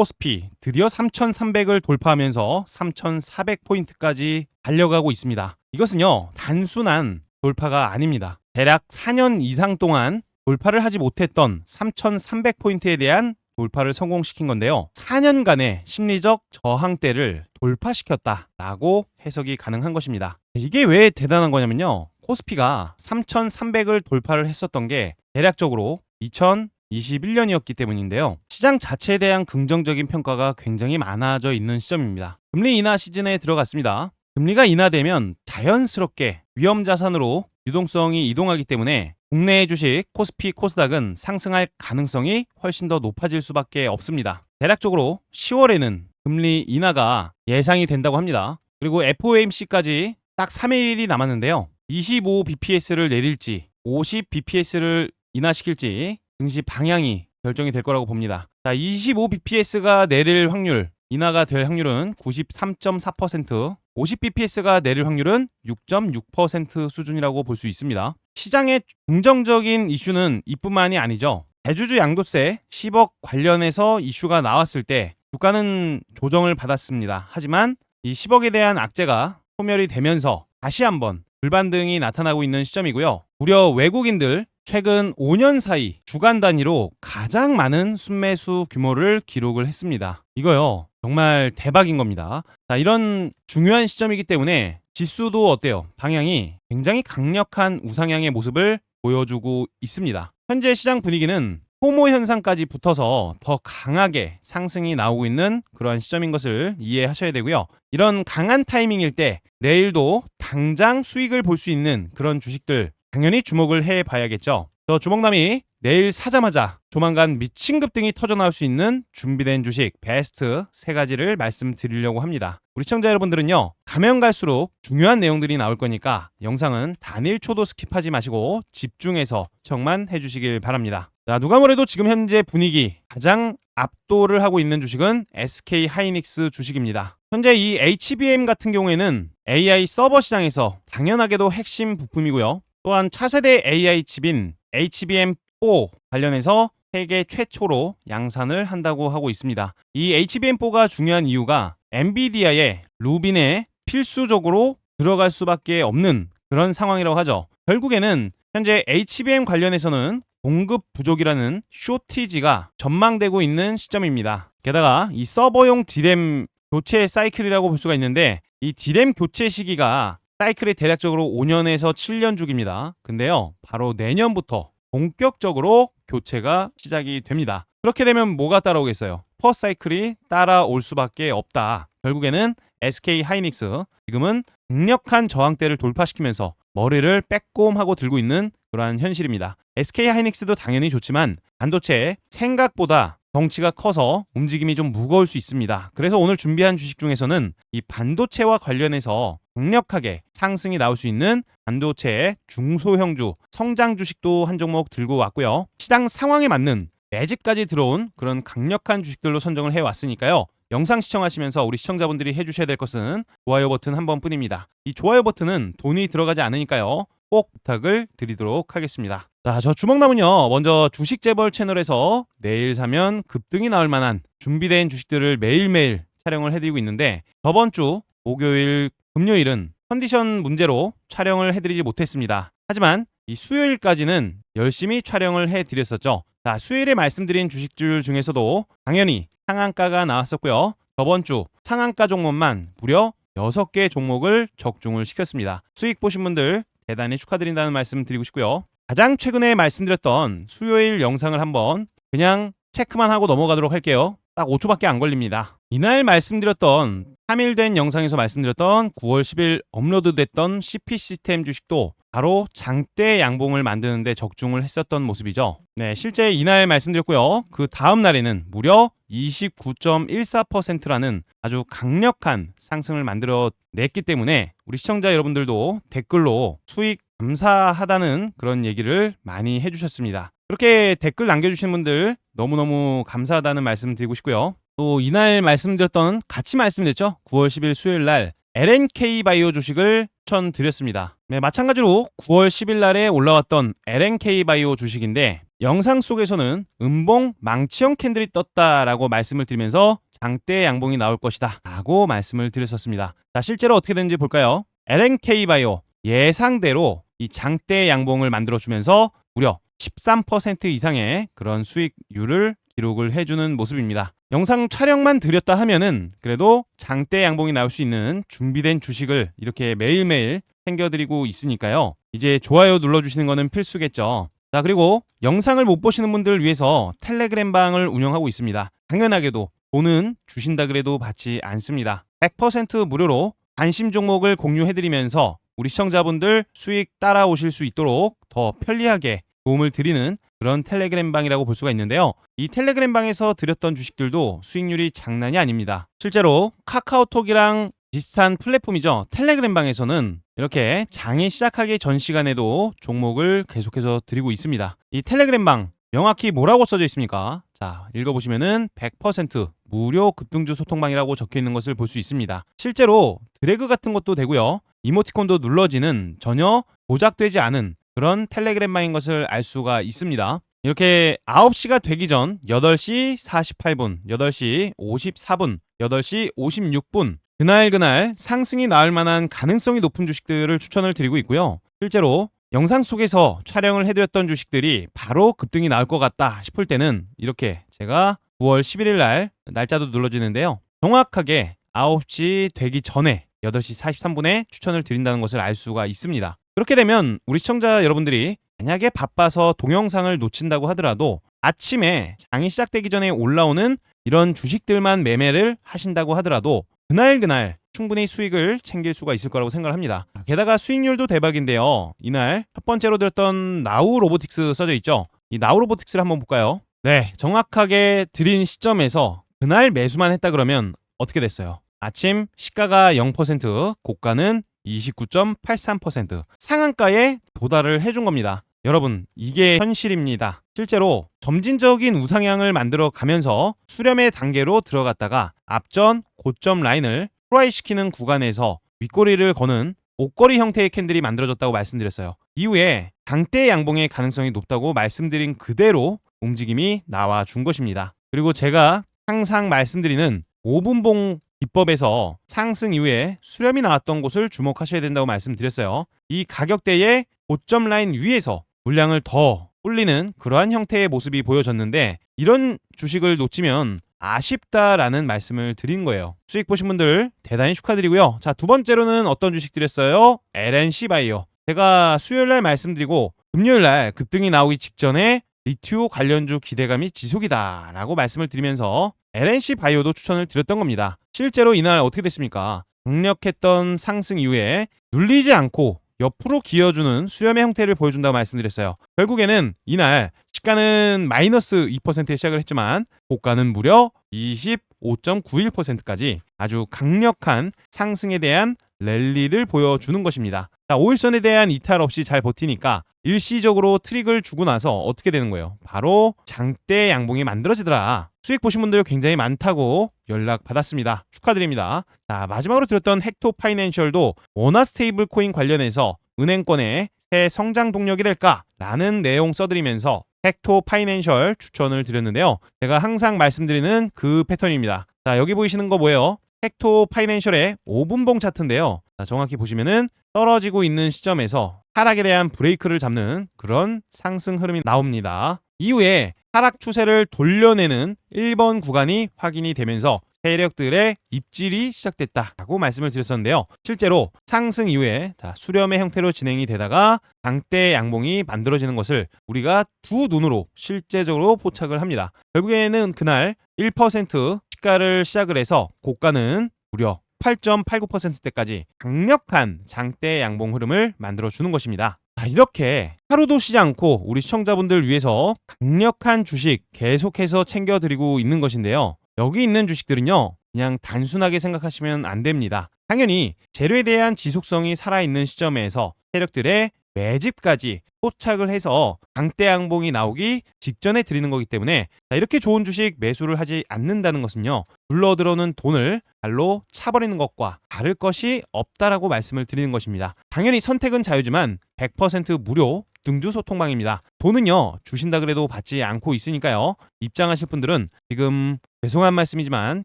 코스피 드디어 3,300을 돌파하면서 3,400포인트까지 달려가고 있습니다. 이것은요, 단순한 돌파가 아닙니다. 대략 4년 이상 동안 돌파를 하지 못했던 3,300포인트에 대한 돌파를 성공시킨 건데요. 4년간의 심리적 저항대를 돌파시켰다라고 해석이 가능한 것입니다. 이게 왜 대단한 거냐면요. 코스피가 3,300을 돌파를 했었던 게 대략적으로 2021년이었기 때문인데요. 시장 자체에 대한 긍정적인 평가가 굉장히 많아져 있는 시점입니다. 금리 인하 시즌에 들어갔습니다. 금리가 인하되면 자연스럽게 위험 자산으로 유동성이 이동하기 때문에 국내의 주식 코스피, 코스닥은 상승할 가능성이 훨씬 더 높아질 수밖에 없습니다. 대략적으로 10월에는 금리 인하가 예상이 된다고 합니다. 그리고 FOMC까지 딱 3일이 남았는데요. 25bps를 내릴지 50bps를 인하시킬지 증시 방향이 결정이 될 거라고 봅니다. 자, 25bps가 내릴 확률, 인하가 될 확률은 93.4%, 50bps가 내릴 확률은 6.6% 수준이라고 볼 수 있습니다. 시장의 긍정적인 이슈는 이뿐만이 아니죠. 대주주 양도세 10억 관련해서 이슈가 나왔을 때 주가는 조정을 받았습니다. 하지만 이 10억에 대한 악재가 소멸이 되면서 다시 한번 불반등이 나타나고 있는 시점이고요. 무려 외국인들 최근 5년 사이 주간 단위로 가장 많은 순매수 규모를 기록을 했습니다. 이거요, 정말 대박인 겁니다. 자, 이런 중요한 시점이기 때문에 지수도 어때요? 방향이 굉장히 강력한 우상향의 모습을 보여주고 있습니다. 현재 시장 분위기는 포모 현상까지 붙어서 더 강하게 상승이 나오고 있는 그러한 시점인 것을 이해하셔야 되고요. 이런 강한 타이밍일 때 내일도 당장 수익을 볼 수 있는 그런 주식들 당연히 주목을 해봐야겠죠. 저 주먹남이 내일 사자마자 조만간 미친 급등이 터져나올 수 있는 준비된 주식 베스트 3가지를 말씀드리려고 합니다. 우리 시청자 여러분들은요, 가면 갈수록 중요한 내용들이 나올 거니까 영상은 단 1초도 스킵하지 마시고 집중해서 시청만 해주시길 바랍니다. 자, 누가 뭐래도 지금 현재 분위기 가장 압도를 하고 있는 주식은 SK 하이닉스 주식입니다. 현재 이 HBM 같은 경우에는 AI 서버 시장에서 당연하게도 핵심 부품이고요. 또한 차세대 AI 칩인 HBM4 관련해서 세계 최초로 양산을 한다고 하고 있습니다. 이 HBM4가 중요한 이유가 엔비디아의 루빈에 필수적으로 들어갈 수밖에 없는 그런 상황이라고 하죠. 결국에는 현재 HBM 관련해서는 공급 부족이라는 쇼티지가 전망되고 있는 시점입니다. 게다가 이 서버용 디램 교체 사이클이라고 볼 수가 있는데, 이 디램 교체 시기가 사이클이 대략적으로 5년에서 7년 주기입니다. 근데요, 바로 내년부터 본격적으로 교체가 시작이 됩니다. 그렇게 되면 뭐가 따라오겠어요? 퍼 사이클이 따라올 수밖에 없다. 결국에는 SK 하이닉스 지금은 강력한 저항대를 돌파시키면서 머리를 빼꼼하고 들고 있는 그러한 현실입니다. SK 하이닉스도 당연히 좋지만 반도체 생각보다 덩치가 커서 움직임이 좀 무거울 수 있습니다. 그래서 오늘 준비한 주식 중에서는 이 반도체와 관련해서 강력하게 상승이 나올 수 있는 반도체의 중소형주 성장 주식도 한 종목 들고 왔고요. 시장 상황에 맞는 매집까지 들어온 그런 강력한 주식들로 선정을 해왔으니까요. 영상 시청하시면서 우리 시청자분들이 해주셔야 될 것은 좋아요 버튼 한 번뿐입니다. 이 좋아요 버튼은 돈이 들어가지 않으니까요. 꼭 부탁을 드리도록 하겠습니다. 자, 저 주먹남은요, 먼저 주식재벌 채널에서 내일 사면 급등이 나올 만한 준비된 주식들을 매일매일 촬영을 해드리고 있는데, 저번 주 목요일, 금요일은 컨디션 문제로 촬영을 해드리지 못했습니다. 하지만 이 수요일까지는 열심히 촬영을 해드렸었죠. 자, 수요일에 말씀드린 주식들 중에서도 당연히 상한가가 나왔었고요. 저번 주 상한가 종목만 무려 6개 종목을 적중을 시켰습니다. 수익 보신 분들 대단히 축하드린다는 말씀 드리고 싶고요. 가장 최근에 말씀드렸던 수요일 영상을 한번 그냥 체크만 하고 넘어가도록 할게요. 딱 5초밖에 안 걸립니다. 이날 말씀드렸던 3일 된 영상에서 말씀드렸던 9월 10일 업로드됐던 CP 시스템 주식도 바로 장대 양봉을 만드는데 적중을 했었던 모습이죠. 네, 실제 이날 말씀드렸고요. 그 다음 날에는 무려 29.14%라는 아주 강력한 상승을 만들어냈기 때문에 우리 시청자 여러분들도 댓글로 수익 감사하다는 그런 얘기를 많이 해주셨습니다. 그렇게 댓글 남겨주신 분들 너무너무 감사하다는 말씀 드리고 싶고요. 또 이날 말씀드렸던, 같이 말씀드렸죠. 9월 10일 수요일 날 LNK 바이오 주식을 추천드렸습니다. 네, 마찬가지로 9월 10일 날에 올라왔던 LNK 바이오 주식인데 영상 속에서는 음봉 망치형 캔들이 떴다라고 말씀을 드리면서 장대 양봉이 나올 것이다 라고 말씀을 드렸었습니다. 자, 실제로 어떻게 되는지 볼까요? LNK 바이오 예상대로 이 장대 양봉을 만들어주면서 무려 13% 이상의 그런 수익률을 기록을 해주는 모습입니다. 영상 촬영만 드렸다 하면은 그래도 장대 양봉이 나올 수 있는 준비된 주식을 이렇게 매일매일 챙겨드리고 있으니까요. 이제 좋아요 눌러주시는 거는 필수겠죠. 자, 그리고 영상을 못 보시는 분들을 위해서 텔레그램 방을 운영하고 있습니다. 당연하게도 돈은 주신다 그래도 받지 않습니다. 100% 무료로 관심 종목을 공유해드리면서 우리 시청자분들 수익 따라오실 수 있도록 더 편리하게 도움을 드리는 그런 텔레그램 방이라고 볼 수가 있는데요. 이 텔레그램 방에서 드렸던 주식들도 수익률이 장난이 아닙니다. 실제로 카카오톡이랑 비슷한 플랫폼이죠. 텔레그램 방에서는 이렇게 장이 시작하기 전 시간에도 종목을 계속해서 드리고 있습니다. 이 텔레그램 방 명확히 뭐라고 써져 있습니까? 자, 읽어보시면은 100% 무료 급등주 소통방이라고 적혀 있는 것을 볼 수 있습니다. 실제로 드래그 같은 것도 되고요. 이모티콘도 눌러지는 전혀 조작되지 않은 그런 텔레그램 방인 것을 알 수가 있습니다. 이렇게 9시가 되기 전 8시 48분, 8시 54분, 8시 56분 그날 상승이 나올 만한 가능성이 높은 주식들을 추천을 드리고 있고요. 실제로 영상 속에서 촬영을 해드렸던 주식들이 바로 급등이 나올 것 같다 싶을 때는 이렇게 제가 9월 11일 날 날짜도 눌러지는데요. 정확하게 9시 되기 전에 8시 43분에 추천을 드린다는 것을 알 수가 있습니다. 그렇게 되면 우리 시청자 여러분들이 만약에 바빠서 동영상을 놓친다고 하더라도 아침에 장이 시작되기 전에 올라오는 이런 주식들만 매매를 하신다고 하더라도 그날 충분히 수익을 챙길 수가 있을 거라고 생각을 합니다. 게다가 수익률도 대박인데요. 이날 첫 번째로 들었던 나우 로보틱스 써져 있죠. 이 나우 로보틱스를 한번 볼까요? 네, 정확하게 드린 시점에서 그날 매수만 했다 그러면 어떻게 됐어요? 아침 시가가 0%, 고가는 29.83% 상한가에 도달을 해준 겁니다. 여러분, 이게 현실입니다. 실제로 점진적인 우상향을 만들어 가면서 수렴의 단계로 들어갔다가 앞전 고점 라인을 프라이시키는 구간에서 윗꼬리를 거는 옷걸이 형태의 캔들이 만들어졌다고 말씀드렸어요. 이후에 장대 양봉의 가능성이 높다고 말씀드린 그대로 움직임이 나와준 것입니다. 그리고 제가 항상 말씀드리는 5분봉 기법에서 상승 이후에 수렴이 나왔던 곳을 주목하셔야 된다고 말씀드렸어요. 이 가격대의 고점 라인 위에서 물량을 더 불리는 그러한 형태의 모습이 보여졌는데 이런 주식을 놓치면 아쉽다라는 말씀을 드린 거예요. 수익 보신 분들 대단히 축하드리고요. 자, 두 번째로는 어떤 주식 드렸어요? LNC 바이오. 제가 수요일날 말씀드리고 금요일날 급등이 나오기 직전에 리튜 관련주 기대감이 지속이다 라고 말씀을 드리면서 LNC 바이오도 추천을 드렸던 겁니다. 실제로 이날 어떻게 됐습니까? 강력했던 상승 이후에 눌리지 않고 옆으로 기어주는 수렴의 형태를 보여준다고 말씀드렸어요. 결국에는 이날 시가는 마이너스 2%에 시작을 했지만 고가는 무려 25.91%까지 아주 강력한 상승에 대한 랠리를 보여주는 것입니다. 자, 5일선에 대한 이탈 없이 잘 버티니까 일시적으로 트릭을 주고 나서 어떻게 되는 거예요? 바로 장대 양봉이 만들어지더라. 수익 보신 분들 굉장히 많다고 연락 받았습니다. 축하드립니다. 자, 마지막으로 들었던 헥토 파이낸셜도 원화 스테이블 코인 관련해서 은행권의 새 성장 동력이 될까라는 내용 써드리면서 헥토 파이낸셜 추천을 드렸는데요. 제가 항상 말씀드리는 그 패턴입니다. 자, 여기 보이시는 거 뭐예요? 헥토 파이낸셜의 5분봉 차트인데요. 자, 정확히 보시면은 떨어지고 있는 시점에서 하락에 대한 브레이크를 잡는 그런 상승 흐름이 나옵니다. 이후에 하락 추세를 돌려내는 1번 구간이 확인이 되면서 세력들의 입질이 시작됐다라고 말씀을 드렸었는데요. 실제로 상승 이후에 수렴의 형태로 진행이 되다가 장대 양봉이 만들어지는 것을 우리가 두 눈으로 실제적으로 포착을 합니다. 결국에는 그날 1% 시가를 시작을 해서 고가는 무려 8.89%대까지 강력한 장대 양봉 흐름을 만들어주는 것입니다. 이렇게 하루도 쉬지 않고 우리 시청자분들 위해서 강력한 주식 계속해서 챙겨드리고 있는 것인데요. 여기 있는 주식들은요, 그냥 단순하게 생각하시면 안 됩니다. 당연히 재료에 대한 지속성이 살아있는 시점에서 세력들의 매집까지 포착을 해서 장대 양봉이 나오기 직전에 드리는 거기 때문에 이렇게 좋은 주식 매수를 하지 않는다는 것은요, 굴러들어오는 돈을 발로 차버리는 것과 다를 것이 없다라고 말씀을 드리는 것입니다. 당연히 선택은 자유지만 100% 무료 급등주 소통방입니다. 돈은요 주신다 그래도 받지 않고 있으니까요. 입장하실 분들은 지금 죄송한 말씀이지만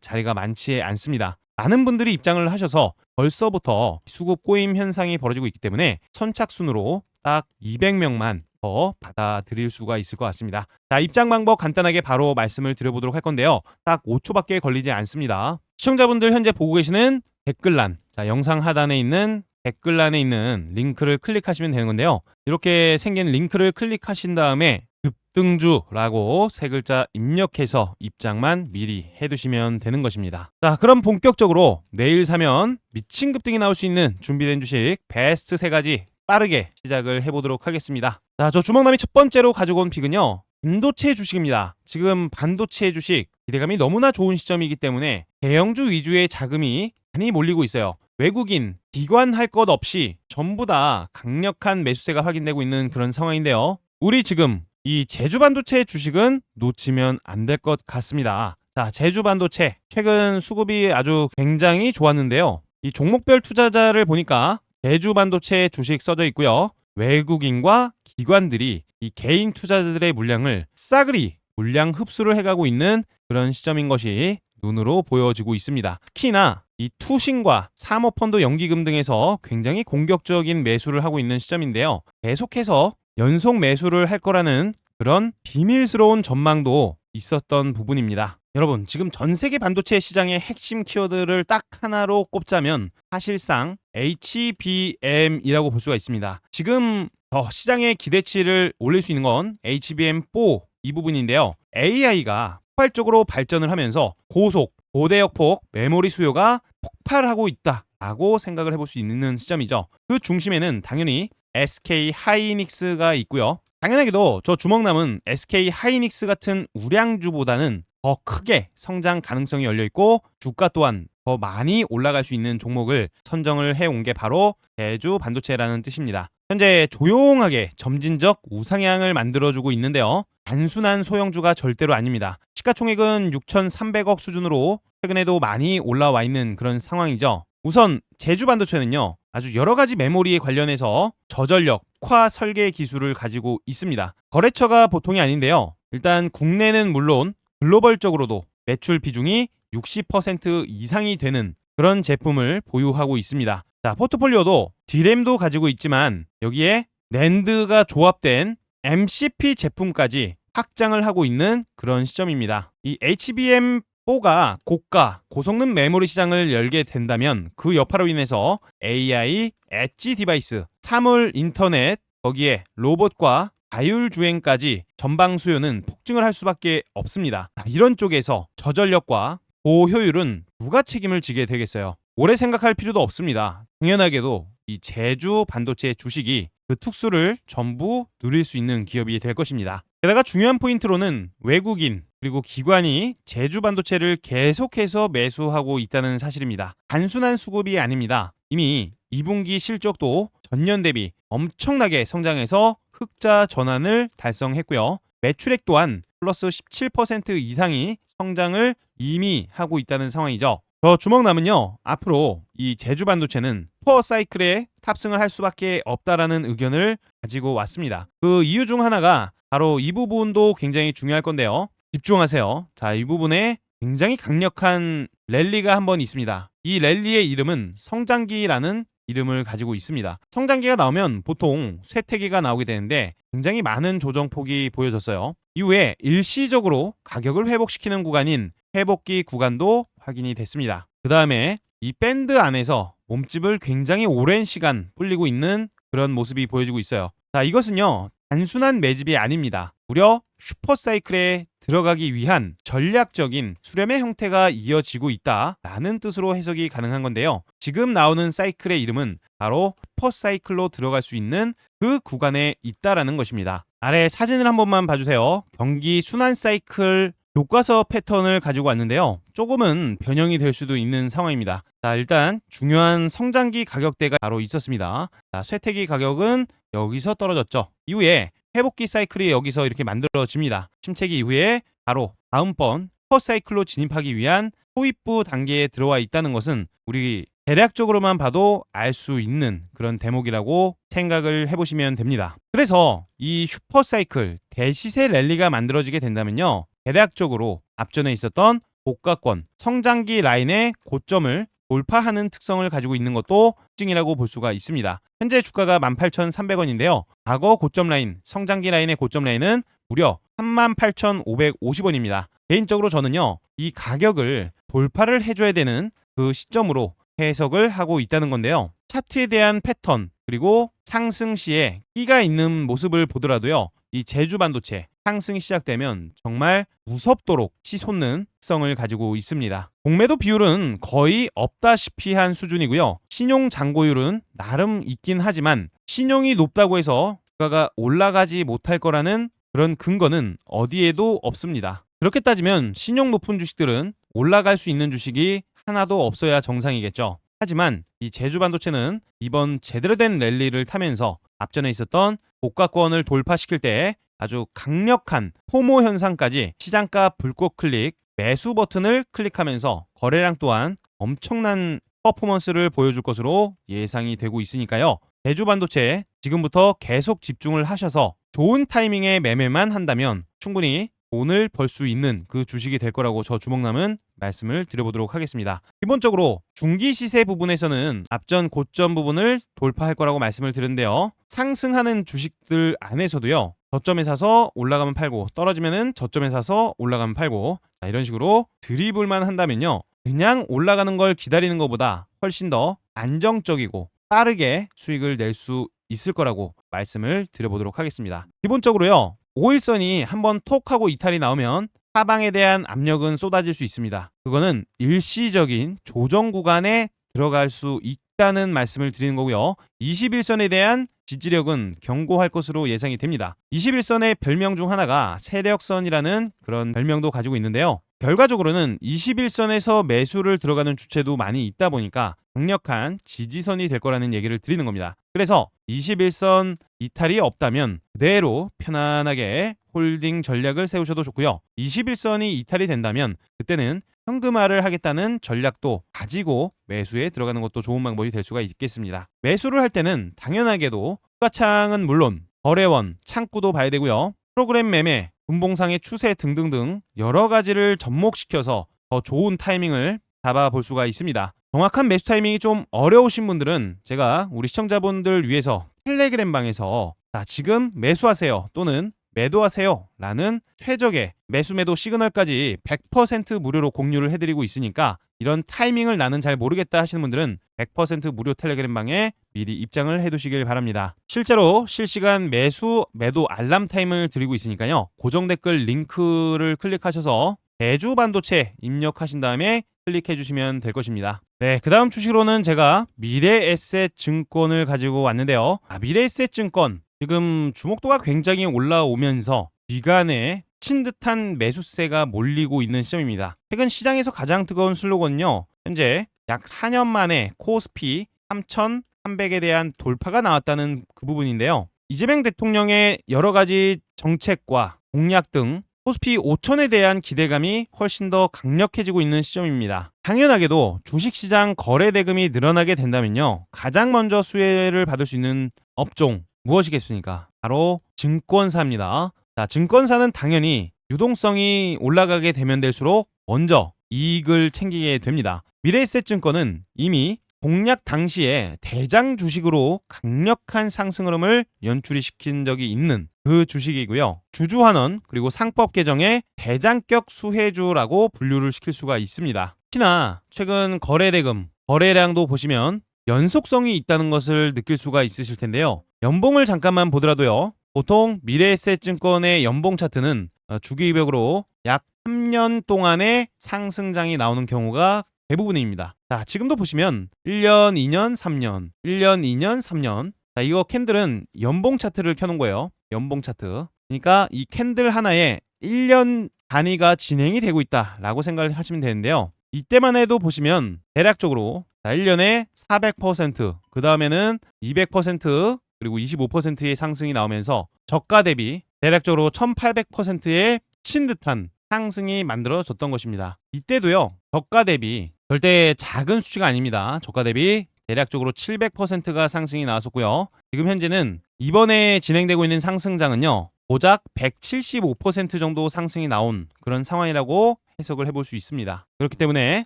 자리가 많지 않습니다. 많은 분들이 입장을 하셔서 벌써부터 수급 꼬임 현상이 벌어지고 있기 때문에 선착순으로 딱 200명만 더 받아들일 수가 있을 것 같습니다. 자, 입장 방법 간단하게 바로 말씀을 드려보도록 할 건데요. 딱 5초밖에 걸리지 않습니다. 시청자분들 현재 보고 계시는 댓글란, 자, 영상 하단에 있는 댓글란에 있는 링크를 클릭하시면 되는 건데요. 이렇게 생긴 링크를 클릭하신 다음에 급등주라고 세 글자 입력해서 입장만 미리 해두시면 되는 것입니다. 자, 그럼 본격적으로 내일 사면 미친 급등이 나올 수 있는 준비된 주식 베스트 3가지 빠르게 시작을 해보도록 하겠습니다. 자, 저 주먹남이 첫 번째로 가지고 온 픽은요, 반도체 주식입니다. 지금 반도체 주식 기대감이 너무나 좋은 시점이기 때문에 대형주 위주의 자금이 많이 몰리고 있어요. 외국인, 기관할 것 없이 전부 다 강력한 매수세가 확인되고 있는 그런 상황인데요. 우리 지금 이 제주반도체 주식은 놓치면 안 될 것 같습니다. 자, 제주반도체 최근 수급이 아주 굉장히 좋았는데요. 이 종목별 투자자를 보니까 제주반도체 주식 써져 있고요. 외국인과 기관들이 이 개인 투자자들의 물량을 싸그리 물량 흡수를 해가고 있는 그런 시점인 것이 눈으로 보여지고 있습니다. 특히나 이 투신과 사모펀드 연기금 등에서 굉장히 공격적인 매수를 하고 있는 시점인데요. 계속해서 연속 매수를 할 거라는 그런 비밀스러운 전망도 있었던 부분입니다. 여러분, 지금 전 세계 반도체 시장의 핵심 키워드를 딱 하나로 꼽자면 사실상 HBM이라고 볼 수가 있습니다. 지금 시장의 기대치를 올릴 수 있는 건 HBM4 이 부분인데요. AI가 폭발적으로 발전을 하면서 고속, 고대역폭 메모리 수요가 폭발하고 있다라고 생각을 해볼 수 있는 시점이죠. 그 중심에는 당연히 SK 하이닉스가 있고요. 당연하게도 저 주먹남은 SK 하이닉스 같은 우량주보다는 더 크게 성장 가능성이 열려있고 주가 또한 더 많이 올라갈 수 있는 종목을 선정을 해온 게 바로 제주 반도체라는 뜻입니다. 현재 조용하게 점진적 우상향을 만들어주고 있는데요. 단순한 소형주가 절대로 아닙니다. 시가총액은 6,300억 수준으로 최근에도 많이 올라와 있는 그런 상황이죠. 우선 제주 반도체는요, 아주 여러 가지 메모리에 관련해서 저전력, 쿼 설계 기술을 가지고 있습니다. 거래처가 보통이 아닌데요. 일단 국내는 물론 글로벌적으로도 매출 비중이 60% 이상이 되는 그런 제품을 보유하고 있습니다. 자, 포트폴리오도 D램도 가지고 있지만 여기에 낸드가 조합된 MCP 제품까지 확장을 하고 있는 그런 시점입니다. 이 HBM4가 고가, 고성능 메모리 시장을 열게 된다면 그 여파로 인해서 AI, 엣지 디바이스, 사물 인터넷, 거기에 로봇과 자율주행까지 전방 수요는 폭증을 할 수밖에 없습니다. 이런 쪽에서 저전력과 고효율은 누가 책임을 지게 되겠어요? 오래 생각할 필요도 없습니다. 당연하게도 이 제주 반도체 주식이 그 특수를 전부 누릴 수 있는 기업이 될 것입니다. 게다가 중요한 포인트로는 외국인 그리고 기관이 제주 반도체를 계속해서 매수하고 있다는 사실입니다. 단순한 수급이 아닙니다. 이미 2분기 실적도 전년 대비 엄청나게 성장해서 흑자 전환을 달성했고요. 매출액 또한 플러스 17% 이상이 성장을 이미 하고 있다는 상황이죠. 저 주먹남은요, 앞으로 이 제주 반도체는 슈퍼 사이클에 탑승을 할 수밖에 없다라는 의견을 가지고 왔습니다. 그 이유 중 하나가 바로 이 부분도 굉장히 중요할 건데요. 집중하세요. 자, 이 부분에 굉장히 강력한 랠리가 한번 있습니다. 이 랠리의 이름은 성장기라는 이름을 가지고 있습니다. 성장기가 나오면 보통 쇠퇴기가 나오게 되는데 굉장히 많은 조정폭이 보여졌어요. 이후에 일시적으로 가격을 회복시키는 구간인 회복기 구간도 확인이 됐습니다. 그 다음에 이 밴드 안에서 몸집을 굉장히 오랜 시간 불리고 있는 그런 모습이 보여지고 있어요. 자, 이것은요, 단순한 매집이 아닙니다. 무려 슈퍼사이클에 들어가기 위한 전략적인 수렴의 형태가 이어지고 있다라는 뜻으로 해석이 가능한 건데요. 지금 나오는 사이클의 이름은 바로 슈퍼사이클로 들어갈 수 있는 그 구간에 있다라는 것입니다. 아래 사진을 한 번만 봐주세요. 경기 순환 사이클 교과서 패턴을 가지고 왔는데요. 조금은 변형이 될 수도 있는 상황입니다. 자, 일단 중요한 성장기 가격대가 바로 있었습니다. 자, 쇠퇴기 가격은 여기서 떨어졌죠. 이후에 회복기 사이클이 여기서 이렇게 만들어집니다. 침체기 이후에 바로 다음번 슈퍼 사이클로 진입하기 위한 초입부 단계에 들어와 있다는 것은 우리 대략적으로만 봐도 알 수 있는 그런 대목이라고 생각을 해보시면 됩니다. 그래서 이 슈퍼사이클 대시세 랠리가 만들어지게 된다면요, 대략적으로 앞전에 있었던 고가권 성장기 라인의 고점을 돌파하는 특성을 가지고 있는 것도 특징이라고 볼 수가 있습니다. 현재 주가가 18,300원인데요. 과거 고점 라인, 성장기 라인의 고점 라인은 무려 38,550원입니다. 개인적으로 저는요, 이 가격을 돌파를 해줘야 되는 그 시점으로 해석을 하고 있다는 건데요. 차트에 대한 패턴, 그리고 상승 시에 끼가 있는 모습을 보더라도요, 이 제주 반도체 상승이 시작되면 정말 무섭도록 치솟는 특성을 가지고 있습니다. 공매도 비율은 거의 없다시피 한 수준이고요. 신용 잔고율은 나름 있긴 하지만 신용이 높다고 해서 주가가 올라가지 못할 거라는 그런 근거는 어디에도 없습니다. 그렇게 따지면 신용 높은 주식들은 올라갈 수 있는 주식이 하나도 없어야 정상이겠죠. 하지만 이 제주 반도체는 이번 제대로 된 랠리를 타면서 앞전에 있었던 고가권을 돌파시킬 때 아주 강력한 포모 현상까지 시장가 불꽃 클릭 매수 버튼을 클릭하면서 거래량 또한 엄청난 퍼포먼스를 보여줄 것으로 예상이 되고 있으니까요. 제주 반도체 지금부터 계속 집중을 하셔서 좋은 타이밍에 매매만 한다면 충분히 돈을 벌 수 있는 그 주식이 될 거라고 저 주먹남은 말씀을 드려보도록 하겠습니다. 기본적으로 중기 시세 부분에서는 앞전 고점 부분을 돌파할 거라고 말씀을 드렸는데요. 상승하는 주식들 안에서도요, 저점에 사서 올라가면 팔고, 떨어지면은 저점에 사서 올라가면 팔고, 자, 이런 식으로 드리블만 한다면요, 그냥 올라가는 걸 기다리는 것보다 훨씬 더 안정적이고 빠르게 수익을 낼 수 있을 거라고 말씀을 드려보도록 하겠습니다. 기본적으로요, 5일선이 한번 톡 하고 이탈이 나오면 하방에 대한 압력은 쏟아질 수 있습니다. 그거는 일시적인 조정 구간에 들어갈 수 있다는 말씀을 드리는 거고요. 21선에 대한 지지력은 견고할 것으로 예상이 됩니다. 21선의 별명 중 하나가 세력선이라는 그런 별명도 가지고 있는데요. 결과적으로는 21선에서 매수를 들어가는 주체도 많이 있다 보니까 강력한 지지선이 될 거라는 얘기를 드리는 겁니다. 그래서 21선 이탈이 없다면 그대로 편안하게 홀딩 전략을 세우셔도 좋고요. 21선이 이탈이 된다면 그때는 현금화를 하겠다는 전략도 가지고 매수에 들어가는 것도 좋은 방법이 될 수가 있겠습니다. 매수를 할 때는 당연하게도 가창은 물론 거래원, 창구도 봐야 되고요. 프로그램 매매, 분봉상의 추세 등등등 여러 가지를 접목시켜서 더 좋은 타이밍을 잡아볼 수가 있습니다. 정확한 매수 타이밍이 좀 어려우신 분들은 제가 우리 시청자분들 위해서 텔레그램 방에서 지금 매수하세요 또는 매도하세요 라는 최적의 매수 매도 시그널까지 100% 무료로 공유를 해드리고 있으니까 이런 타이밍을 나는 잘 모르겠다 하시는 분들은 100% 무료 텔레그램 방에 미리 입장을 해두시길 바랍니다. 실제로 실시간 매수 매도 알람 타임을 드리고 있으니까요. 고정 댓글 링크를 클릭하셔서 제주 반도체 입력하신 다음에 클릭해 주시면 될 것입니다. 네, 그 다음 주식으로는 제가 미래에셋 증권을 가지고 왔는데요. 미래에셋 증권 지금 주목도가 굉장히 올라오면서 기간에 친 듯한 매수세가 몰리고 있는 시점입니다. 최근 시장에서 가장 뜨거운 슬로건은요, 현재 약 4년 만에 코스피 3,300에 대한 돌파가 나왔다는 그 부분인데요. 이재명 대통령의 여러 가지 정책과 공약 등 코스피 5천에 대한 기대감이 훨씬 더 강력해지고 있는 시점입니다. 당연하게도 주식시장 거래 대금이 늘어나게 된다면요, 가장 먼저 수혜를 받을 수 있는 업종 무엇이겠습니까? 바로 증권사입니다. 자, 증권사는 당연히 유동성이 올라가게 되면 될수록 먼저 이익을 챙기게 됩니다. 미래에셋증권은 이미 공약 당시에 대장 주식으로 강력한 상승 흐름을 연출이 시킨 적이 있는 그 주식이고요. 주주환원 그리고 상법 개정의 대장격 수혜주라고 분류를 시킬 수가 있습니다. 특히나 최근 거래대금, 거래량도 보시면 연속성이 있다는 것을 느낄 수가 있으실 텐데요. 연봉을 잠깐만 보더라도요. 보통 미래에셋증권의 연봉 차트는 주기별로 약 3년 동안의 상승장이 나오는 경우가 대부분입니다. 자, 지금도 보시면 1년, 2년, 3년, 1년, 2년, 3년. 자, 이거 캔들은 연봉 차트를 켜놓은 거예요. 연봉 차트. 그러니까 이 캔들 하나에 1년 단위가 진행이 되고 있다라고 생각을 하시면 되는데요. 이때만 해도 보시면 대략적으로 1년에 400%, 그 다음에는 200%, 그리고 25%의 상승이 나오면서 저가 대비 대략적으로 1800%의 친 듯한 상승이 만들어졌던 것입니다. 이때도요, 저가 대비 절대 작은 수치가 아닙니다. 저가 대비 대략적으로 700%가 상승이 나왔었고요. 지금 현재는 이번에 진행되고 있는 상승장은요. 고작 175% 정도 상승이 나온 그런 상황이라고 해석을 해볼 수 있습니다. 그렇기 때문에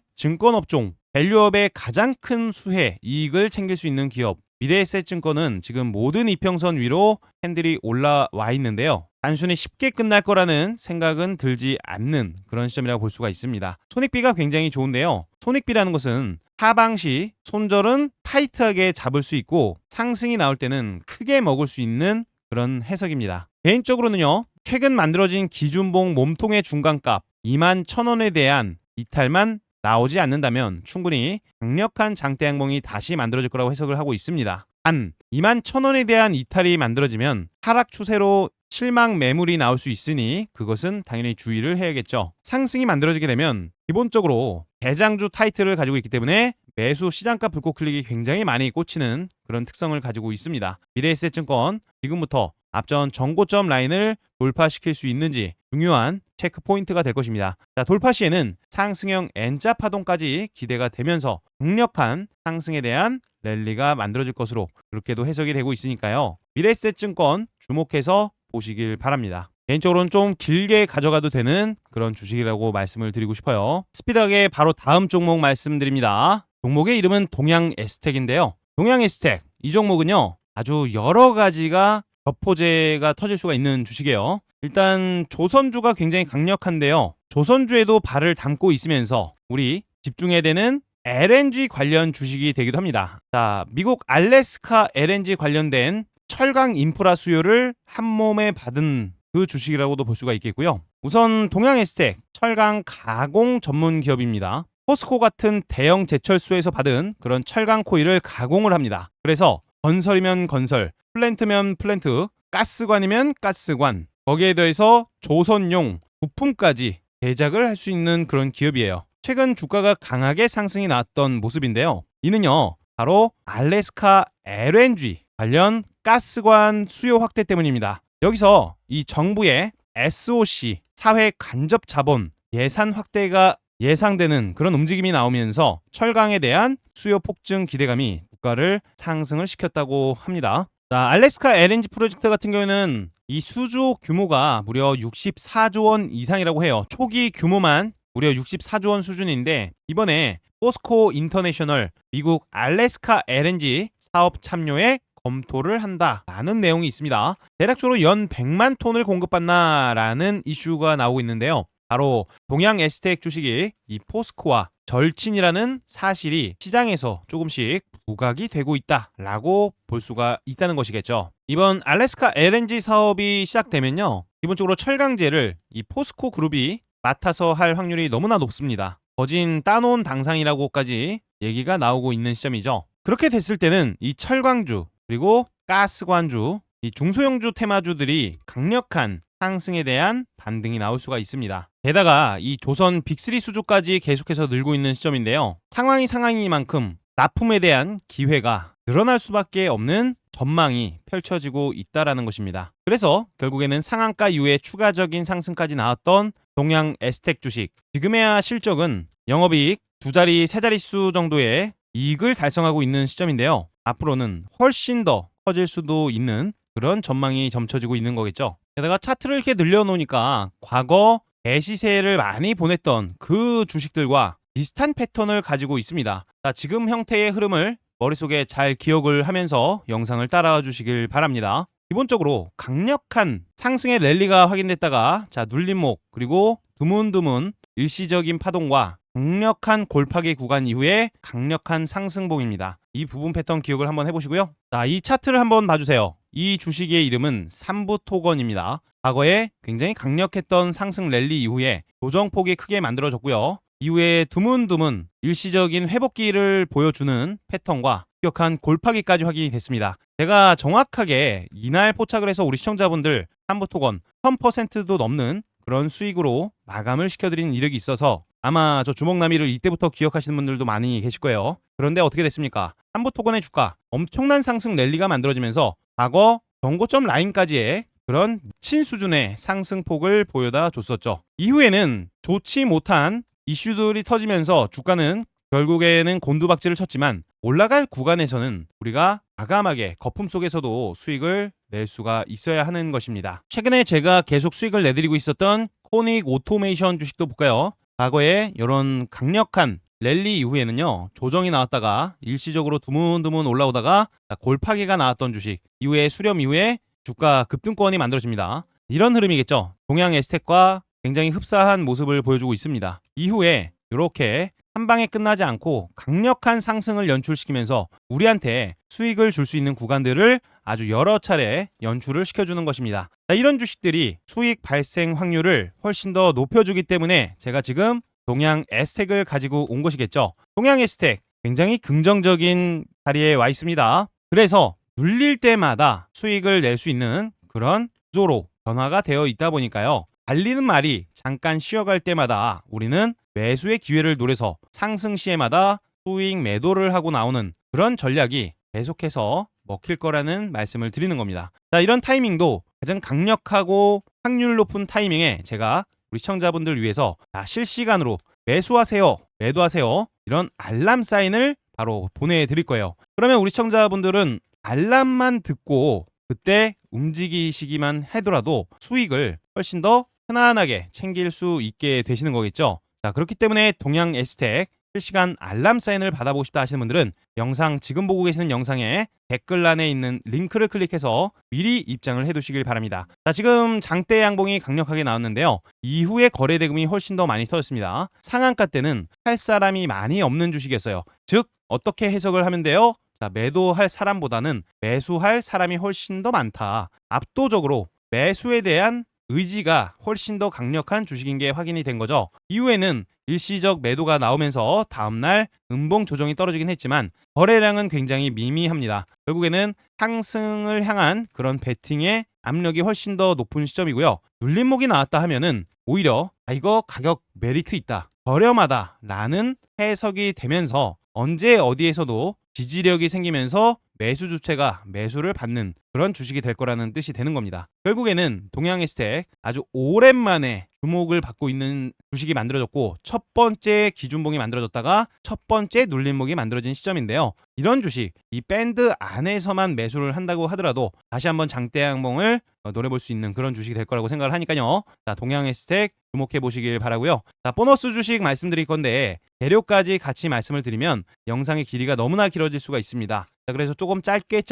증권업종, 밸류업의 가장 큰 수혜, 이익을 챙길 수 있는 기업, 미래에셋증권은 지금 모든 이평선 위로 캔들이 올라와 있는데요. 단순히 쉽게 끝날 거라는 생각은 들지 않는 그런 시점이라고 볼 수가 있습니다. 손익비가 굉장히 좋은데요. 손익비라는 것은 하방시 손절은 타이트하게 잡을 수 있고 상승이 나올 때는 크게 먹을 수 있는 그런 해석입니다. 개인적으로는요. 최근 만들어진 기준봉 몸통의 중간값 21,000원에 대한 이탈만 나오지 않는다면 충분히 강력한 장대 양봉이 다시 만들어질 거라고 해석을 하고 있습니다. 단 21,000원에 대한 이탈이 만들어지면 하락 추세로 실망 매물이 나올 수 있으니 그것은 당연히 주의를 해야겠죠. 상승이 만들어지게 되면 기본적으로 대장주 타이틀을 가지고 있기 때문에 매수 시장가 불꽃 클릭이 굉장히 많이 꽂히는 그런 특성을 가지고 있습니다. 미래에셋증권 지금부터 앞전 정고점 라인을 돌파시킬 수 있는지 중요한 체크 포인트가 될 것입니다. 자, 돌파 시에는 상승형 N자 파동까지 기대가 되면서 강력한 상승에 대한 랠리가 만들어질 것으로 그렇게도 해석이 되고 있으니까요. 미래에셋증권 주목해서 보시길 바랍니다. 개인적으로는 좀 길게 가져가도 되는 그런 주식이라고 말씀을 드리고 싶어요. 스피드하게 바로 다음 종목 말씀드립니다. 종목의 이름은 동양에스텍인데요. 동양에스텍 이 종목은요. 아주 여러 가지가 격포제가 터질 수가 있는 주식이에요. 일단 조선주가 굉장히 강력한데요. 조선주에도 발을 담고 있으면서 우리 집중해야 되는 LNG 관련 주식이 되기도 합니다. 자, 미국 알래스카 LNG 관련된 철강 인프라 수요를 한 몸에 받은 그 주식이라고도 볼 수가 있겠고요. 우선 동양에스텍 철강 가공 전문 기업입니다. 포스코 같은 대형 제철소에서 받은 그런 철강 코일을 가공을 합니다. 그래서 건설이면 건설, 플랜트면 플랜트, 가스관이면 가스관, 거기에 더해서 조선용 부품까지 제작을 할 수 있는 그런 기업이에요. 최근 주가가 강하게 상승이 나왔던 모습인데요. 이는요, 바로 알래스카 LNG 관련 가스관 수요 확대 때문입니다. 여기서 이 정부의 SOC 사회 간접 자본 예산 확대가 예상되는 그런 움직임이 나오면서 철강에 대한 수요 폭증 기대감이 주가를 상승을 시켰다고 합니다. 자, 알래스카 LNG 프로젝트 같은 경우에는 이 수주 규모가 무려 64조 원 이상이라고 해요. 초기 규모만 무려 64조 원 수준인데 이번에 포스코 인터내셔널 미국 알래스카 LNG 사업 참여에 검토를 한다라는 내용이 있습니다. 대략적으로 연 100만 톤을 공급받나라는 이슈가 나오고 있는데요. 바로 동양에스텍 주식이 이 포스코와 절친이라는 사실이 시장에서 조금씩 부각이 되고 있다라고 볼 수가 있다는 것이겠죠. 이번 알래스카 LNG 사업이 시작되면요. 기본적으로 철강제를 이 포스코 그룹이 맡아서 할 확률이 너무나 높습니다. 거진 따놓은 당상이라고까지 얘기가 나오고 있는 시점이죠. 그렇게 됐을 때는 이 철강주 그리고 가스관주, 이 중소형주 테마주들이 강력한 상승에 대한 반등이 나올 수가 있습니다. 게다가 이 조선 빅3 수주까지 계속해서 늘고 있는 시점인데요. 상황이니만큼 납품에 대한 기회가 늘어날 수밖에 없는 전망이 펼쳐지고 있다라는 것입니다. 그래서 결국에는 상한가 이후에 추가적인 상승까지 나왔던 동양에스텍 주식, 지금의 실적은 영업이익 2자리, 3자릿수 정도의 이익을 달성하고 있는 시점인데요. 앞으로는 훨씬 더 커질 수도 있는 그런 전망이 점쳐지고 있는 거겠죠. 게다가 차트를 이렇게 늘려놓으니까 과거 대시세를 많이 보냈던 그 주식들과 비슷한 패턴을 가지고 있습니다. 자, 지금 형태의 흐름을 머릿속에 잘 기억을 하면서 영상을 따라와 주시길 바랍니다. 기본적으로 강력한 상승의 랠리가 확인됐다가 자, 눌림목 그리고 드문드문 일시적인 파동과 강력한 골파기 구간 이후에 강력한 상승봉입니다. 이 부분 패턴 기억을 한번 해보시고요. 자, 이 차트를 한번 봐주세요. 이 주식의 이름은 삼부토건입니다. 과거에 굉장히 강력했던 상승 랠리 이후에 조정폭이 크게 만들어졌고요. 이후에 드문드문 일시적인 회복기를 보여주는 패턴과 급격한 골파기까지 확인이 됐습니다. 제가 정확하게 이날 포착을 해서 우리 시청자분들 삼부토건 1000%도 넘는 그런 수익으로 마감을 시켜드린 이력이 있어서 아마 저 주먹나미를 이때부터 기억하시는 분들도 많이 계실 거예요. 그런데 어떻게 됐습니까? 삼부토건의 주가 엄청난 상승 랠리가 만들어지면서 과거 정고점 라인까지의 그런 미친 수준의 상승폭을 보여다 줬었죠. 이후에는 좋지 못한 이슈들이 터지면서 주가는 결국에는 곤두박질을 쳤지만 올라갈 구간에서는 우리가 과감하게 거품 속에서도 수익을 낼 수가 있어야 하는 것입니다. 최근에 제가 계속 수익을 내드리고 있었던 코닉 오토메이션 주식도 볼까요? 과거에 이런 강력한 랠리 이후에는요, 조정이 나왔다가 일시적으로 드문드문 올라오다가 골파기가 나왔던 주식, 이후에 수렴 이후에 주가 급등권이 만들어집니다. 이런 흐름이겠죠. 동양 에스텍과 굉장히 흡사한 모습을 보여주고 있습니다. 이후에 이렇게 한 방에 끝나지 않고 강력한 상승을 연출시키면서 우리한테 수익을 줄 수 있는 구간들을 아주 여러 차례 연출을 시켜주는 것입니다. 이런 주식들이 수익 발생 확률을 훨씬 더 높여주기 때문에 제가 지금 동양 에스텍을 가지고 온 것이겠죠. 동양 에스텍 굉장히 긍정적인 자리에 와 있습니다. 그래서 눌릴 때마다 수익을 낼 수 있는 그런 구조로 변화가 되어 있다 보니까요. 달리는 말이 잠깐 쉬어갈 때마다 우리는 매수의 기회를 노려서 상승 시에마다 수익 매도를 하고 나오는 그런 전략이 계속해서 먹힐 거라는 말씀을 드리는 겁니다. 자, 이런 타이밍도 가장 강력하고 확률 높은 타이밍에 제가 우리 시청자분들 위해서 실시간으로 매수하세요, 매도하세요 이런 알람 사인을 바로 보내드릴 거예요. 그러면 우리 시청자분들은 알람만 듣고 그때 움직이시기만 하더라도 수익을 훨씬 더 편안하게 챙길 수 있게 되시는 거겠죠. 자, 그렇기 때문에 동양 에스텍 실시간 알람 사인을 받아보고 싶다 하시는 분들은 영상 지금 보고 계시는 영상에 댓글란에 있는 링크를 클릭해서 미리 입장을 해두시길 바랍니다. 자, 지금 장대 양봉이 강력하게 나왔는데요. 이후에 거래 대금이 훨씬 더 많이 터졌습니다. 상한가 때는 할 사람이 많이 없는 주식이었어요. 즉 어떻게 해석을 하면 돼요? 자, 매도할 사람보다는 매수할 사람이 훨씬 더 많다. 압도적으로 매수에 대한 의지가 훨씬 더 강력한 주식인 게 확인이 된 거죠. 이후에는 일시적 매도가 나오면서 다음날 음봉 조정이 떨어지긴 했지만 거래량은 굉장히 미미합니다. 결국에는 상승을 향한 그런 베팅의 압력이 훨씬 더 높은 시점이고요. 눌림목이 나왔다 하면은 오히려 이거 가격 메리트 있다, 저렴하다 라는 해석이 되면서 언제 어디에서도 지지력이 생기면서 매수 주체가 매수를 받는 그런 주식이 될 거라는 뜻이 되는 겁니다. 결국에는 동양 에스텍 아주 오랜만에 주목을 받고 있는 주식이 만들어졌고 첫 번째 기준봉이 만들어졌다가 첫 번째 눌림목이 만들어진 시점인데요. 이런 주식, 이 밴드 안에서만 매수를 한다고 하더라도 다시 한번 장대 양봉을 노려볼 수 있는 그런 주식이 될 거라고 생각을 하니까요. 자, 동양 에스텍 주목해 보시길 바라고요. 자, 보너스 주식 말씀드릴 건데 재료까지 같이 말씀을 드리면 영상의 길이가 너무나 길어질 수가 있습니다. 자, 그래서 조금 짧게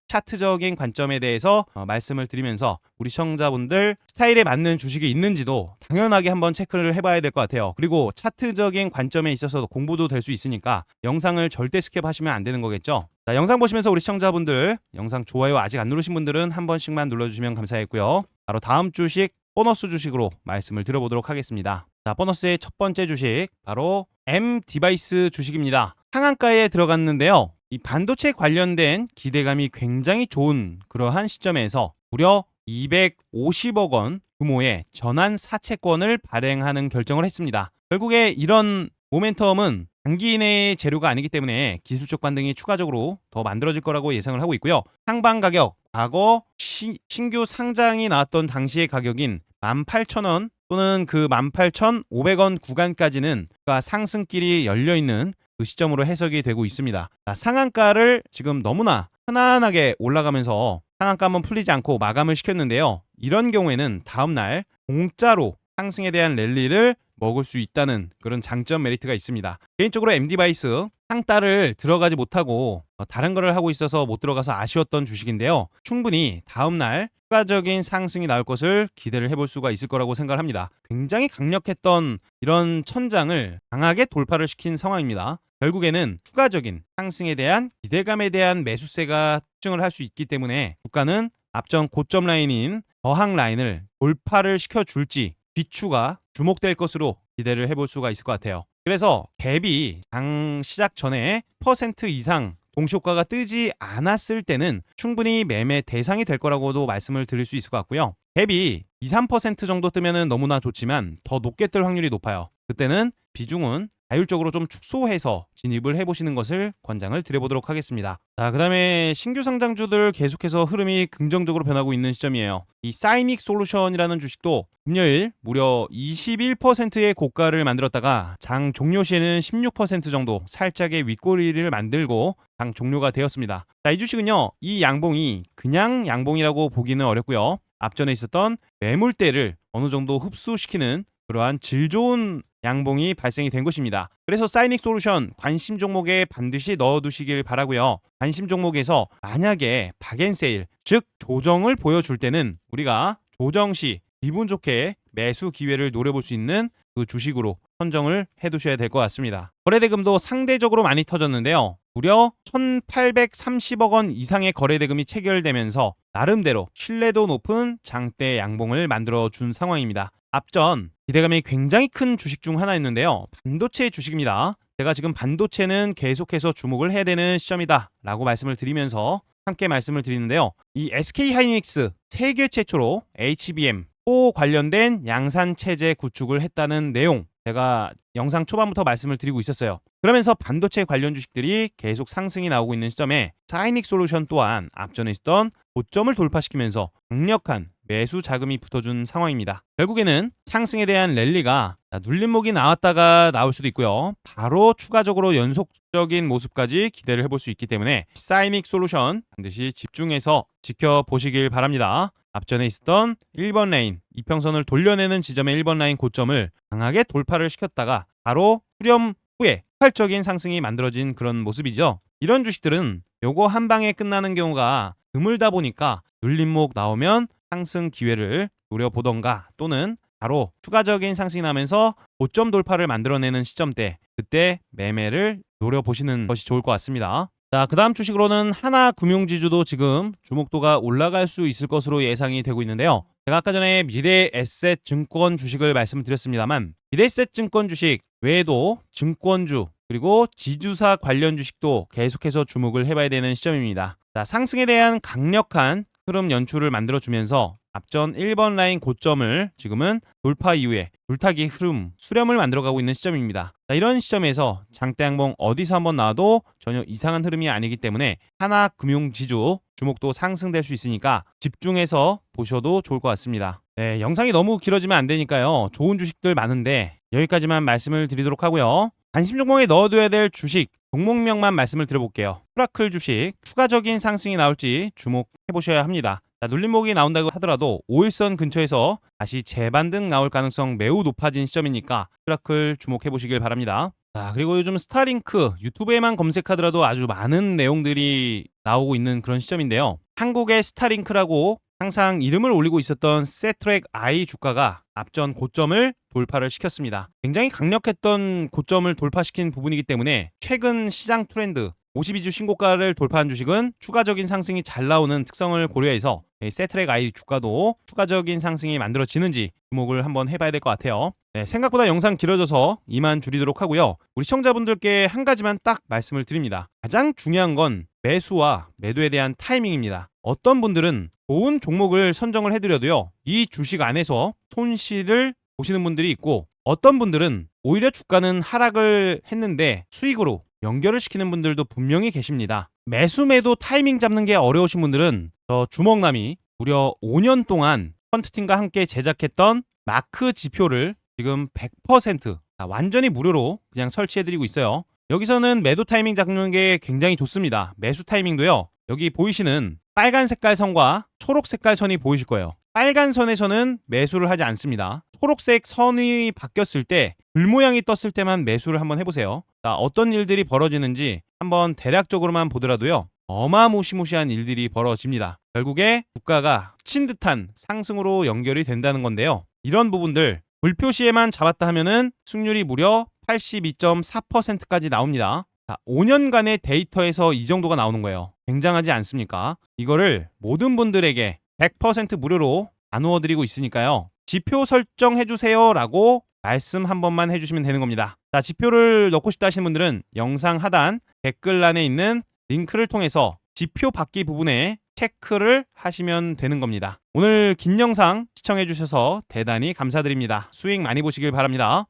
차트적인 관점에 대해서 말씀을 드리면서 우리 시청자분들 스타일에 맞는 주식이 있는지도 당연하게 한번 체크를 해봐야 될 것 같아요. 그리고 차트적인 관점에 있어서 공부도 될 수 있으니까 영상을 절대 스킵하시면 안 되는 거겠죠. 자, 영상 보시면서 우리 시청자분들 영상 좋아요 아직 안 누르신 분들은 한 번씩만 눌러주시면 감사하겠고요. 바로 다음 주식 보너스 주식으로 말씀을 드려보도록 하겠습니다. 자, 보너스의 첫 번째 주식 바로 M 디바이스 주식입니다. 상한가에 들어갔는데요. 이 반도체 관련된 기대감이 굉장히 좋은 그러한 시점에서 무려 250억 원 규모의 전환 사채권을 발행하는 결정을 했습니다. 결국에 이런 모멘텀은 단기 내의 재료가 아니기 때문에 기술적 반등이 추가적으로 더 만들어질 거라고 예상을 하고 있고요. 상방 가격, 과거 신규 상장이 나왔던 당시의 가격인 18,000원 또는 그 18,500원 구간까지는 상승길이 열려있는 그 시점으로 해석이 되고 있습니다. 자, 상한가를 지금 너무나 편안하게 올라가면서 상한가 한번 풀리지 않고 마감을 시켰는데요. 이런 경우에는 다음날 공짜로 상승에 대한 랠리를 먹을 수 있다는 그런 장점 메리트가 있습니다. 개인적으로 MD바이스 상따를 들어가지 못하고 다른 거를 하고 있어서 못 들어가서 아쉬웠던 주식인데요. 충분히 다음날 추가적인 상승이 나올 것을 기대를 해볼 수가 있을 거라고 생각을 합니다. 굉장히 강력했던 이런 천장을 강하게 돌파를 시킨 상황입니다. 결국에는 추가적인 상승에 대한 기대감에 대한 매수세가 특징을 할 수 있기 때문에 주가는 앞전 고점 라인인 저항 라인을 돌파를 시켜줄지 뒤추가 주목될 것으로 기대를 해볼 수가 있을 것 같아요. 그래서 갭이 장 시작 전에 퍼센트 이상 동시효과가 뜨지 않았을 때는 충분히 매매 대상이 될 거라고도 말씀을 드릴 수 있을 것 같고요. 갭이 2, 3% 정도 뜨면 너무나 좋지만 더 높게 뜰 확률이 높아요. 그때는 비중은 자율적으로 좀 축소해서 진입을 해보시는 것을 권장을 드려보도록 하겠습니다. 자, 그 다음에 신규 상장주들 계속해서 흐름이 긍정적으로 변하고 있는 시점이에요. 이 사이닉 솔루션이라는 주식도 금요일 무려 21%의 고가를 만들었다가 장 종료 시에는 16% 정도 살짝의 윗꼬리를 만들고 장 종료가 되었습니다. 자, 이 주식은요, 이 양봉이 그냥 양봉이라고 보기는 어렵고요. 앞전에 있었던 매물대를 어느 정도 흡수시키는 그러한 질 좋은 양봉이 발생이 된 것입니다. 그래서 사이닉 솔루션 관심 종목에 반드시 넣어두시길 바라고요. 관심 종목에서 만약에 박앤세일, 즉 조정을 보여줄 때는 우리가 조정 시 기분 좋게 매수 기회를 노려볼 수 있는 그 주식으로 선정을 해두셔야 될 것 같습니다. 거래대금도 상대적으로 많이 터졌는데요. 무려 1,830억 원 이상의 거래대금이 체결되면서 나름대로 신뢰도 높은 장대 양봉을 만들어준 상황입니다. 앞전 기대감이 굉장히 큰 주식 중 하나였는데요. 반도체 주식입니다. 제가 지금 반도체는 계속해서 주목을 해야 되는 시점이다 라고 말씀을 드리면서 함께 말씀을 드리는데요. 이 SK하이닉스 세계 최초로 HBM4 관련된 양산체제 구축을 했다는 내용, 제가 영상 초반부터 말씀을 드리고 있었어요. 그러면서 반도체 관련 주식들이 계속 상승이 나오고 있는 시점에 사이닉 솔루션 또한 앞전에 있었던 고점을 돌파시키면서 강력한 매수 자금이 붙어준 상황입니다. 결국에는 상승에 대한 랠리가 눌림목이 나왔다가 나올 수도 있고요. 바로 추가적으로 연속적인 모습까지 기대를 해볼 수 있기 때문에 사이닉 솔루션 반드시 집중해서 지켜보시길 바랍니다. 앞전에 있었던 1번 라인, 이평선을 돌려내는 지점의 1번 라인 고점을 강하게 돌파를 시켰다가 바로 수렴 후에 폭발적인 상승이 만들어진 그런 모습이죠. 이런 주식들은 요거 한 방에 끝나는 경우가 드물다 보니까 눌림목 나오면 상승 기회를 노려보던가 또는 바로 추가적인 상승이 나면서 고점 돌파를 만들어내는 시점대, 그때 매매를 노려보시는 것이 좋을 것 같습니다. 자, 그 다음 주식으로는 하나금융지주도 지금 주목도가 올라갈 수 있을 것으로 예상이 되고 있는데요. 제가 아까 전에 미래에셋 증권 주식을 말씀드렸습니다만 미래에셋 증권 주식 외에도 증권주 그리고 지주사 관련 주식도 계속해서 주목을 해봐야 되는 시점입니다. 자, 상승에 대한 강력한 흐름 연출을 만들어주면서 앞전 1번 라인 고점을 지금은 돌파 이후에 줄타기 흐름, 수렴을 만들어가고 있는 시점입니다. 자, 이런 시점에서 장대 양봉 어디서 한번 나와도 전혀 이상한 흐름이 아니기 때문에 하나금융지주 주목도 상승될 수 있으니까 집중해서 보셔도 좋을 것 같습니다. 네, 영상이 너무 길어지면 안 되니까요. 좋은 주식들 많은데 여기까지만 말씀을 드리도록 하고요. 관심 종목에 넣어둬야 될 주식 종목명만 말씀을 드려볼게요. 프라클 주식 추가적인 상승이 나올지 주목해보셔야 합니다. 자, 눌림목이 나온다고 하더라도 5일선 근처에서 다시 재반등 나올 가능성 매우 높아진 시점이니까 프라클 주목해보시길 바랍니다. 자, 그리고 요즘 스타링크 유튜브에만 검색하더라도 아주 많은 내용들이 나오고 있는 그런 시점인데요. 한국의 스타링크라고 항상 이름을 올리고 있었던 세트랙 I 주가가 앞전 고점을 돌파를 시켰습니다. 굉장히 강력했던 고점을 돌파시킨 부분이기 때문에 최근 시장 트렌드 52주 신고가를 돌파한 주식은 추가적인 상승이 잘 나오는 특성을 고려해서 세트랙 I 주가도 추가적인 상승이 만들어지는지 주목을 한번 해봐야 될 것 같아요. 네, 생각보다 영상 길어져서 이만 줄이도록 하고요. 우리 시청자분들께 한 가지만 딱 말씀을 드립니다. 가장 중요한 건 매수와 매도에 대한 타이밍입니다. 어떤 분들은 좋은 종목을 선정을 해드려도요, 이 주식 안에서 손실을 보시는 분들이 있고, 어떤 분들은 오히려 주가는 하락을 했는데 수익으로 연결을 시키는 분들도 분명히 계십니다. 매수 매도 타이밍 잡는 게 어려우신 분들은 저 주먹남이 무려 5년 동안 펀트팀과 함께 제작했던 마크 지표를 지금 100% 완전히 무료로 그냥 설치해드리고 있어요. 여기서는 매도 타이밍 잡는 게 굉장히 좋습니다. 매수 타이밍도요, 여기 보이시는 빨간 색깔 선과 초록 색깔 선이 보이실 거예요. 빨간 선에서는 매수를 하지 않습니다. 초록색 선이 바뀌었을 때, 글 모양이 떴을 때만 매수를 한번 해보세요. 자, 어떤 일들이 벌어지는지 한번 대략적으로만 보더라도요, 어마무시무시한 일들이 벌어집니다. 결국에 주가가 스친 듯한 상승으로 연결이 된다는 건데요. 이런 부분들 불표시에만 잡았다 하면은 승률이 무려 82.4%까지 나옵니다. 자, 5년간의 데이터에서 이 정도가 나오는 거예요. 굉장하지 않습니까? 이거를 모든 분들에게 100% 무료로 나누어 드리고 있으니까요. 지표 설정해주세요 라고 말씀 한 번만 해주시면 되는 겁니다. 자, 지표를 넣고 싶다 하시는 분들은 영상 하단 댓글란에 있는 링크를 통해서 지표 받기 부분에 체크를 하시면 되는 겁니다. 오늘 긴 영상 시청해주셔서 대단히 감사드립니다. 수익 많이 보시길 바랍니다.